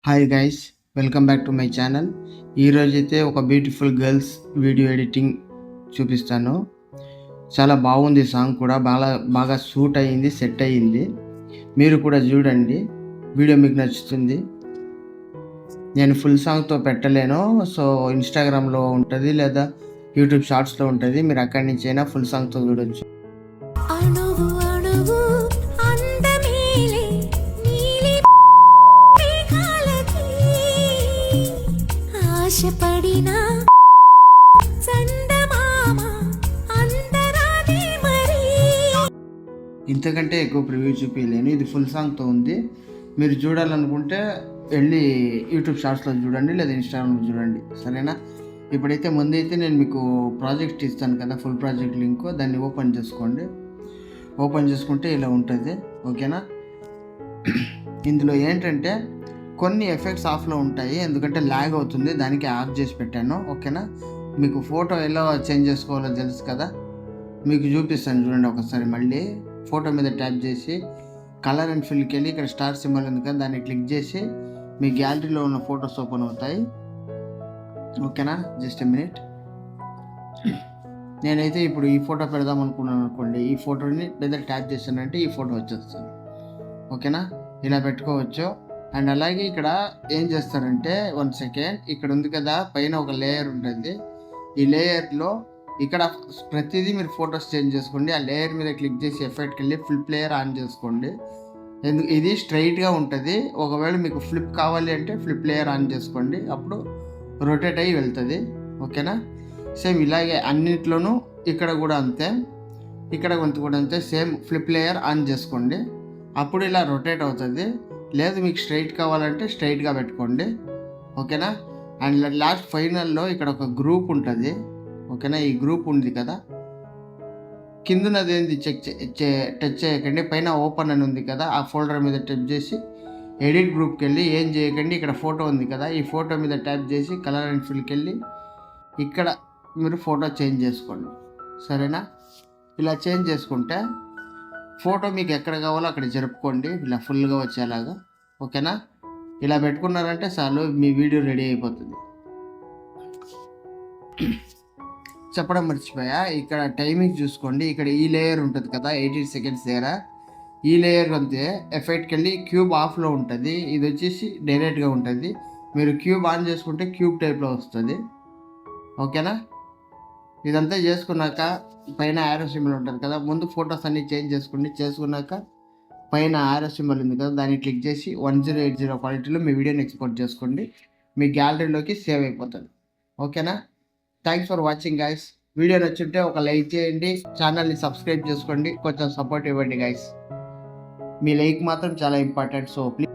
Hi guys, welcome back to my channel. ఈరోజైతే ఒక beautiful girls video editing చూపిస్తాను. చాలా బాగుంది, సాంగ్ కూడా బాగా సూట్ అయ్యింది, సెట్ అయ్యింది. మీరు కూడా చూడండి, వీడియో మీకు నచ్చుతుంది. నేను ఫుల్ సాంగ్తో పెట్టలేను, సో ఇన్స్టాగ్రామ్లో ఉంటుంది లేదా యూట్యూబ్ షార్ట్స్లో ఉంటుంది. మీరు అక్కడి నుంచి అయినా ఫుల్ సాంగ్తో చూడొచ్చు. ఇంతకంటే ఎక్కువ ప్రివ్యూ చూపించలేను. ఇది ఫుల్ సాంగ్తో ఉంది. మీరు చూడాలనుకుంటే వెళ్ళి యూట్యూబ్ షార్ట్స్లో చూడండి లేదా ఇన్స్టాగ్రామ్లో చూడండి, సరేనా? ఇప్పుడైతే ముందైతే నేను మీకు ప్రాజెక్ట్ ఇస్తాను కదా, ఫుల్ ప్రాజెక్ట్ లింక్, దాన్ని ఓపెన్ చేసుకోండి. ఓపెన్ చేసుకుంటే ఇలా ఉంటుంది, ఓకేనా? ఇందులో ఏంటంటే కొన్ని ఎఫెక్ట్స్ ఆఫ్లో ఉంటాయి, ఎందుకంటే ల్యాగ్ అవుతుంది, దానికి ఆఫ్ చేసి పెట్టాను, ఓకేనా? మీకు ఫోటో ఎలా చేంజ్ చేసుకోవాలో తెలుసు కదా, మీకు చూపిస్తాను చూడండి ఒకసారి. మళ్ళీ ఫోటో మీద ట్యాప్ చేసి కలర్ అండ్ ఫిల్కి వెళ్ళి ఇక్కడ స్టార్ సింబల్ ఉంది కదా, దాన్ని క్లిక్ చేసి మీ గ్యాలరీలో ఉన్న ఫొటోస్ ఓపెన్ అవుతాయి, ఓకేనా? Just a minute. నేనైతే ఇప్పుడు ఈ ఫోటో పెడదాం అనుకున్నాను అనుకోండి, ఈ ఫోటోని లేదా ట్యాప్ చేశానంటే ఈ ఫోటో వచ్చేస్తుంది, ఓకేనా? ఇలా పెట్టుకోవచ్చు. అండ్ అలాగే ఇక్కడ ఏం చేస్తారంటే, 1 సెకండ్, ఇక్కడ ఉంది కదా పైన ఒక లేయర్ ఉంటుంది. ఈ లేయర్లో ఇక్కడ ప్రతిదీ మీరు ఫొటోస్ చేంజ్ చేసుకోండి. ఆ లేయర్ మీద క్లిక్ చేసి ఎఫెక్ట్కి వెళ్ళి ఫ్లిప్ లేయర్ ఆన్ చేసుకోండి. ఇది స్ట్రైట్గా ఉంటుంది. ఒకవేళ మీకు ఫ్లిప్ కావాలి అంటే ఫ్లిప్ లేయర్ ఆన్ చేసుకోండి, అప్పుడు రొటేట్ అయ్యి వెళ్తుంది, ఓకేనా? సేమ్ ఇలాగే అన్నిట్లోనూ ఇక్కడ కూడా అంతే, ఇక్కడ కొంత కూడా అంతే. సేమ్ ఫ్లిప్ లేయర్ ఆన్ చేసుకోండి, అప్పుడు ఇలా రొటేట్ అవుతుంది. లేదు మీకు స్ట్రైట్ కావాలంటే స్ట్రైట్గా పెట్టుకోండి, ఓకేనా? అండ్ లాస్ట్ ఫైనల్లో ఇక్కడ ఒక గ్రూప్ ఉంటుంది, ఓకేనా? ఈ గ్రూప్ ఉంది కదా, కిందనది ఏంది టచ్ చేయకండి, పైన ఓపెన్ అని ఉంది కదా, ఆ ఫోల్డర్ మీద టచ్ చేసి ఎడిట్ గ్రూప్కి వెళ్ళి ఏం చేయకండి, ఇక్కడ ఫోటో ఉంది కదా, ఈ ఫోటో మీద ట్యాప్ చేసి కలర్ అండ్ ఫిల్కి వెళ్ళి ఇక్కడ మీరు ఫోటో చేంజ్ చేసుకోండి, సరేనా? ఇలా చేంజ్ చేసుకుంటే ఫోటో మీకు ఎక్కడ కావాలో అక్కడ జరుపుకోండి, ఇలా ఫుల్గా వచ్చేలాగా, ఓకేనా? ఇలా పెట్టుకున్నారంటే చాలు, మీ వీడియో రెడీ అయిపోతుంది. చెప్పడం మర్చిపోయా, ఇక్కడ టైమింగ్ చూసుకోండి. ఇక్కడ ఈ లేయర్ ఉంటుంది కదా 18 సెకండ్స్ దగ్గర, ఈ లేయర్ అంతే ఎఫెక్ట్కి వెళ్ళి క్యూబ్ ఆఫ్లో ఉంటుంది, ఇది వచ్చేసి డైరెక్ట్గా ఉంటుంది. మీరు క్యూబ్ ఆన్ చేసుకుంటే క్యూబ్ టైప్లో వస్తుంది, ఓకేనా? ఇదంతా చేసుకున్నాక పైన యారో సింబల్ ఉంటుంది కదా, ముందు ఫొటోస్ అన్నీ చేంజ్ చేసుకున్నాక పైన యారో సింబల్ ఉంది కదా, దాన్ని క్లిక్ చేసి 1080 క్వాలిటీలో మీ వీడియోని ఎక్స్పోర్ట్ చేసుకోండి, మీ గ్యాలరీలోకి సేవ్ అయిపోతుంది, ఓకేనా? Thanks for watching guys. Video నచ్చుంటే ఒక లైక్ చేయండి, ఛానల్ని సబ్స్క్రైబ్ చేసుకోండి, కొంచెం సపోర్ట్ ఇవ్వండి గైస్. మీ లైక్ మాత్రం చాలా ఇంపార్టెంట్, సో ప్లీజ్.